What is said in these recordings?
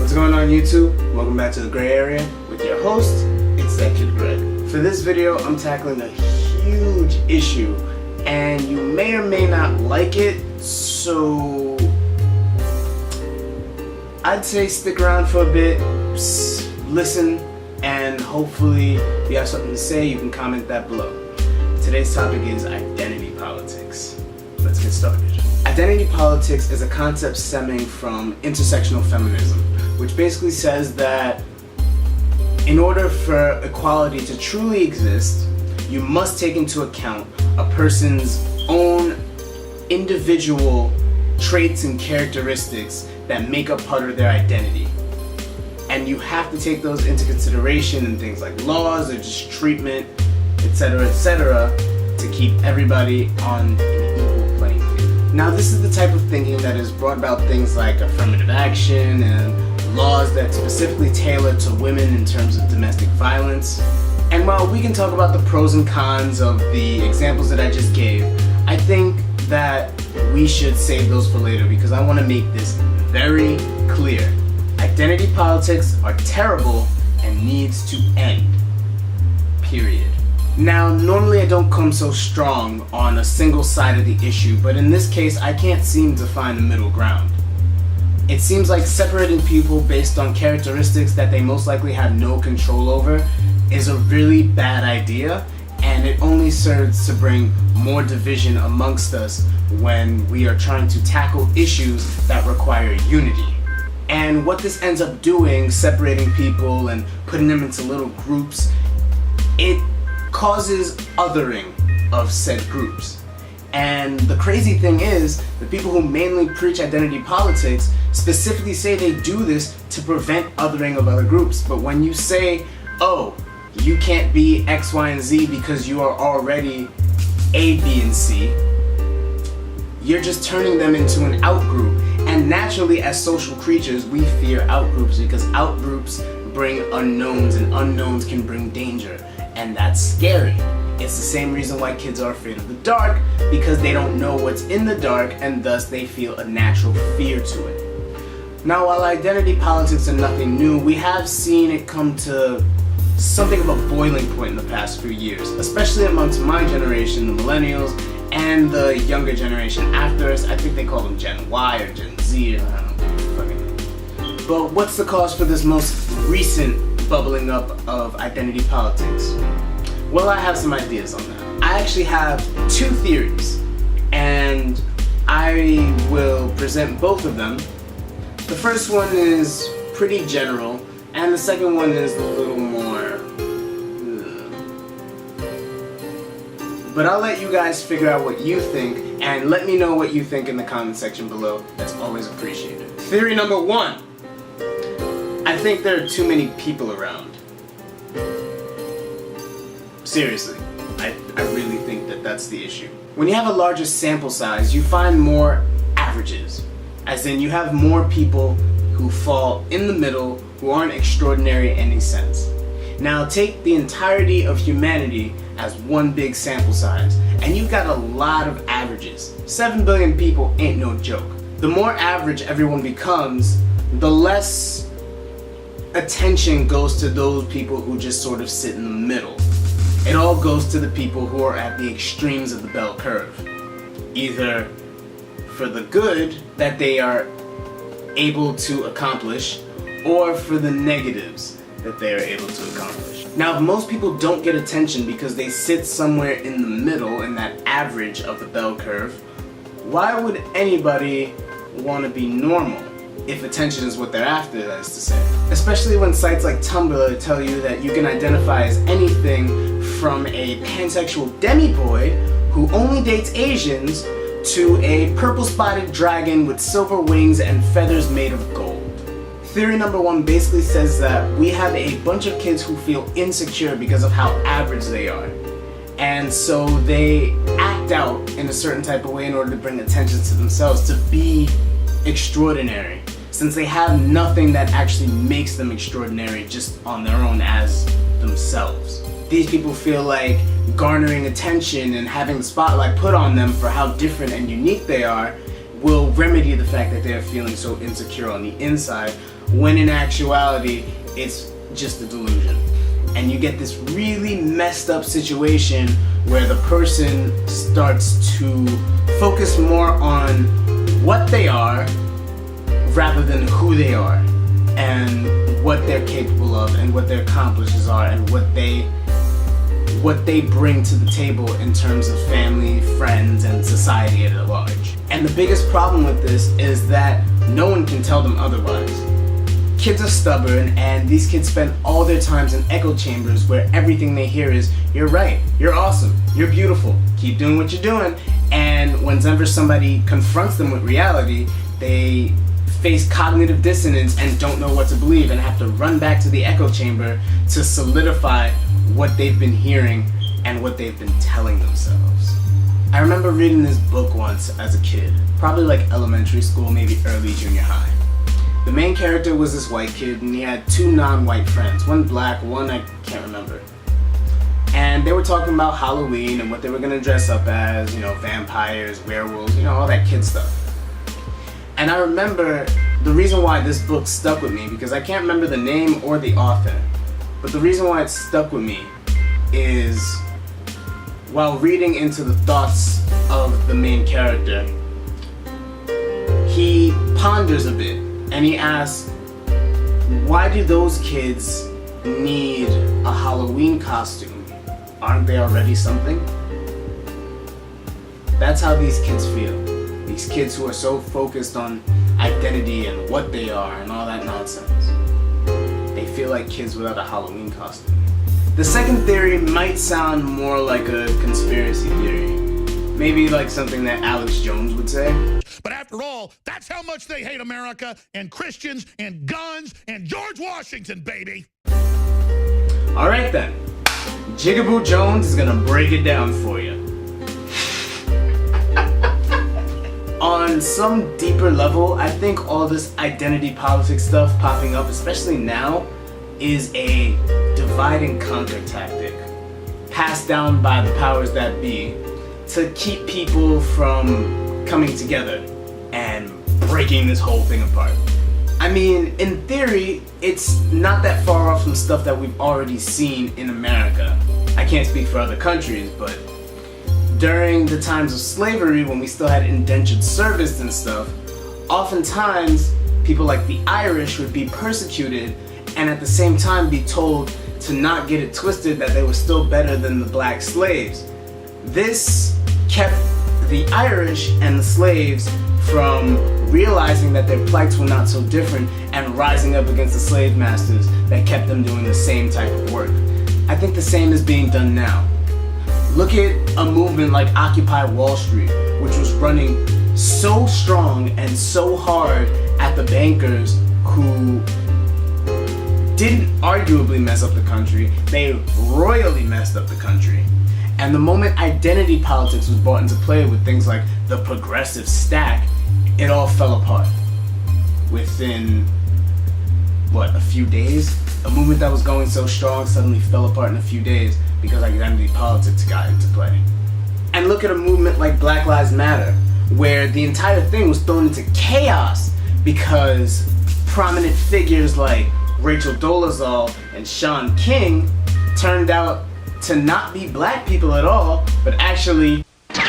What's going on YouTube? Welcome back to the Gray Area with your host, ItsThatKidGreg. For this video, I'm tackling a huge issue and you may or may not like it, so I'd say stick around for a bit, listen, and hopefully if you have something to say, you can comment that below. Today's topic is identity politics. Let's get started. Identity politics is a concept stemming from intersectional feminism, which basically says that in order for equality to truly exist, you must take into account a person's own individual traits and characteristics that make up part of their identity. And you have to take those into consideration in things like laws or just treatment, etc., to keep everybody on an equal playing field. Now, this is the type of thinking that has brought about things like affirmative action and laws that specifically tailor to women in terms of domestic violence. And while we can talk about the pros and cons of the examples that I just gave, I think that we should save those for later because I want to make this very clear. Identity politics are terrible and needs to end. Period. Now, normally I don't come so strong on a single side of the issue, but in this case I can't seem to find a middle ground. It seems like separating people based on characteristics that they most likely have no control over is a really bad idea, and it only serves to bring more division amongst us when we are trying to tackle issues that require unity. And what this ends up doing, separating people and putting them into little groups, it causes othering of said groups. And the crazy thing is, the people who mainly preach identity politics specifically say they do this to prevent othering of other groups. But when you say, oh, you can't be X, Y, and Z because you are already A, B, and C, you're just turning them into an outgroup. And naturally, as social creatures, we fear outgroups because outgroups bring unknowns, and unknowns can bring danger. And that's scary. It's the same reason why kids are afraid of the dark, because they don't know what's in the dark and thus they feel a natural fear to it. Now, while identity politics are nothing new, we have seen it come to something of a boiling point in the past few years, especially amongst my generation, the millennials, and the younger generation after us. I think they call them Gen Y or Gen Z, or I don't know, fucking. But what's the cause for this most recent bubbling up of identity politics? Well, I have some ideas on that. I actually have two theories, and I will present both of them. The first one is pretty general, and the second one is a little more but I'll let you guys figure out what you think, and let me know what you think in the comment section below. That's always appreciated. Theory number one. I think there are too many people around. Seriously, I really think that that's the issue. When you have a larger sample size, you find more averages. As in, you have more people who fall in the middle, who aren't extraordinary in any sense. Now take the entirety of humanity as one big sample size, and you've got a lot of averages. 7 billion people ain't no joke. The more average everyone becomes, the less attention goes to those people who just sort of sit in the middle. It all goes to the people who are at the extremes of the bell curve, either for the good that they are able to accomplish, or for the negatives that they are able to accomplish. Now, if most people don't get attention because they sit somewhere in the middle, in that average of the bell curve, why would anybody want to be normal if attention is what they're after, that is to say? Especially when sites like Tumblr tell you that you can identify as anything from a pansexual demi-boy who only dates Asians to a purple-spotted dragon with silver wings and feathers made of gold. Theory number one basically says that we have a bunch of kids who feel insecure because of how average they are. And so they act out in a certain type of way in order to bring attention to themselves, to be extraordinary, since they have nothing that actually makes them extraordinary just on their own as themselves. These people feel like garnering attention and having the spotlight put on them for how different and unique they are will remedy the fact that they're feeling so insecure on the inside, when in actuality, it's just a delusion. And you get this really messed up situation where the person starts to focus more on what they are rather than who they are and what they're capable of and what their accomplishments are and what they bring to the table in terms of family, friends, and society at large. And the biggest problem with this is that no one can tell them otherwise. Kids are stubborn, and these kids spend all their times in echo chambers where everything they hear is, "You're right, you're awesome, you're beautiful, keep doing what you're doing." And whenever somebody confronts them with reality, they face cognitive dissonance and don't know what to believe and have to run back to the echo chamber to solidify what they've been hearing and what they've been telling themselves. I remember reading this book once as a kid, probably like elementary school, maybe early junior high. The main character was this white kid, and he had two non-white friends, one black, one I can't remember. And they were talking about Halloween and what they were gonna dress up as, you know, vampires, werewolves, you know, all that kid stuff. And I remember the reason why this book stuck with me, because I can't remember the name or the author, but the reason why it stuck with me is while reading into the thoughts of the main character, he ponders a bit. And he asks, why do those kids need a Halloween costume? Aren't they already something? That's how these kids feel. These kids who are so focused on identity and what they are and all that nonsense. They feel like kids without a Halloween costume. The second theory might sound more like a conspiracy theory. Maybe like something that Alex Jones would say. But after all, that's how much they hate America and Christians and guns and George Washington, baby. All right then, Jigaboo Jones is gonna break it down for you. On some deeper level, I think all this identity politics stuff popping up, especially now, is a divide and conquer tactic passed down by the powers that be to keep people from coming together and breaking this whole thing apart. I mean, in theory, it's not that far off from stuff that we've already seen in America. I can't speak for other countries, but during the times of slavery, when we still had indentured service and stuff, oftentimes people like the Irish would be persecuted and at the same time be told to not get it twisted that they were still better than the black slaves. This kept the Irish and the slaves from realizing that their plights were not so different and rising up against the slave masters that kept them doing the same type of work. I think the same is being done now. Look at a movement like Occupy Wall Street, which was running so strong and so hard at the bankers who didn't arguably mess up the country, they royally messed up the country. And the moment identity politics was brought into play with things like the progressive stack, it all fell apart. Within, what, a few days? A movement that was going so strong suddenly fell apart in a few days because identity politics got into play. And look at a movement like Black Lives Matter, where the entire thing was thrown into chaos because prominent figures like Rachel Dolezal and Shaun King turned out to not be black people at all, but actually the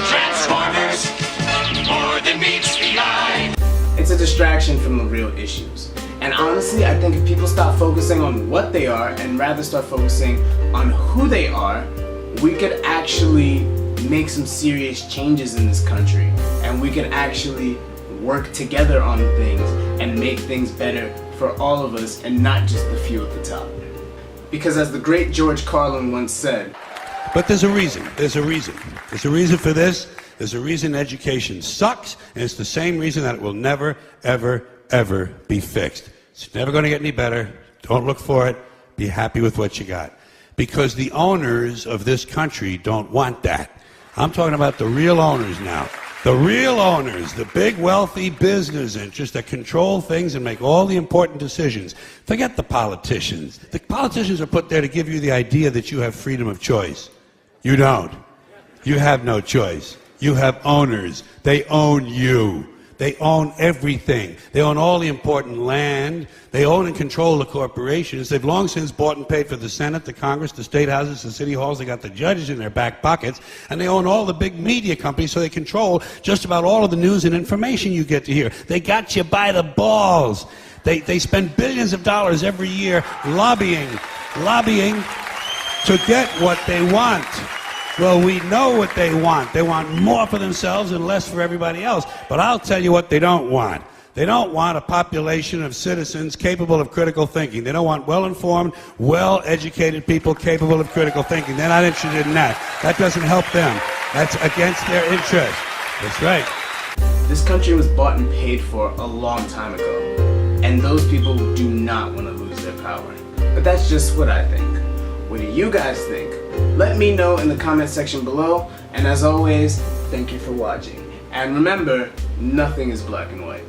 Transformers, more than meets the eye. It's a distraction from the real issues. And honestly, I think if people stop focusing on what they are and rather start focusing on who they are, we could actually make some serious changes in this country, and we could actually work together on things and make things better for all of us and not just the few at the top. Because as the great George Carlin once said, but there's a reason. There's a reason for this. There's a reason education sucks, and it's the same reason that it will never, ever, ever be fixed. It's never going to get any better. Don't look for it. Be happy with what you got. Because the owners of this country don't want that. I'm talking about the real owners now. The real owners, the big wealthy business interests that control things and make all the important decisions. Forget the politicians. The politicians are put there to give you the idea that you have freedom of choice. You don't. You have no choice. You have owners. They own you. They own everything. They own all the important land. They own and control the corporations. They've long since bought and paid for the Senate, the Congress, the state houses, the city halls. They got the judges in their back pockets. And they own all the big media companies, so they control just about all of the news and information you get to hear. They got you by the balls. They spend billions of dollars every year lobbying to get what they want. Well, we know what they want. They want more for themselves and less for everybody else. But I'll tell you what they don't want. They don't want a population of citizens capable of critical thinking. They don't want well-informed, well-educated people capable of critical thinking. They're not interested in that. That doesn't help them. That's against their interest. That's right. This country was bought and paid for a long time ago, and those people do not want to lose their power. But that's just what I think. What do you guys think? Let me know in the comment section below, and as always, thank you for watching. And remember, nothing is black and white.